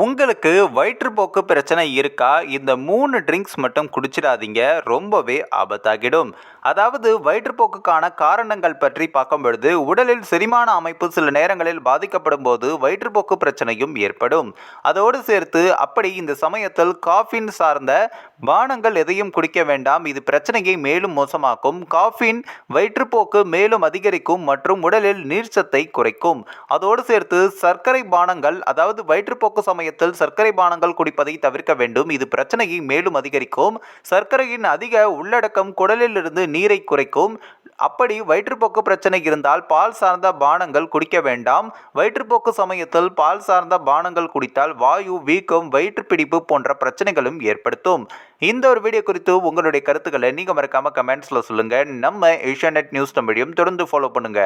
உங்களுக்கு வயிற்றுப்போக்கு பிரச்சனை இருக்கா? இந்த 3 ட்ரிங்க்ஸ் மட்டும் குடிச்சிடாதீங்க. ரொம்பவே ஆபத்தாகிடும். அதாவது வயிற்றுப்போக்குக்கான காரணங்கள் பற்றி பார்க்கும் பொழுது, உடலில் செரிமான அமைப்பு சில நேரங்களில் பாதிக்கப்படும்போது வயிற்றுப்போக்கு பிரச்சனையும் ஏற்படும். அதோடு சேர்த்து அப்படி இந்த சமயத்தில் காஃபின் சார்ந்த பானங்கள் எதையும் குடிக்க வேண்டாம். இது பிரச்சனையை மேலும் மோசமாக்கும். காஃபின் வயிற்றுப்போக்கு மேலும் அதிகரிக்கும் மற்றும் உடலில் நீர்ச்சத்தை குறைக்கும். அதோடு சேர்த்து சர்க்கரை பானங்கள், அதாவது வயிற்றுப்போக்கு சமயத்தில் சர்க்கரை பானங்கள் குடிப்பதை தவிர்க்க வேண்டும். இது பிரச்சனையை மேலும் அதிகரிக்கும். சர்க்கரையின் அதிக உள்ளடக்கம் குடலில் இருந்து நீரை குறைக்கும். அப்படி வயிற்றுப்போக்கு பிரச்சனை இருந்தால் பால் சார்ந்த பானங்கள் குடிக்க வேண்டாம். வயிற்றுப்போக்கு சமயத்தில் பால் சார்ந்த பானங்கள் குடித்தால் வாயு, வீக்கம், வயிற்றுப்பிடிப்பு போன்ற பிரச்சனைகளும் ஏற்படுத்தும். இந்த ஒரு வீடியோ குறித்து உங்களுடைய கருத்துக்களை நீங்க மறக்காம கமெண்ட்ஸ்ல சொல்லுங்க. நம்ம ஏஷியாநெட் நியூஸ் தமிழையும் தொடர்ந்து ஃபாலோ பண்ணுங்க.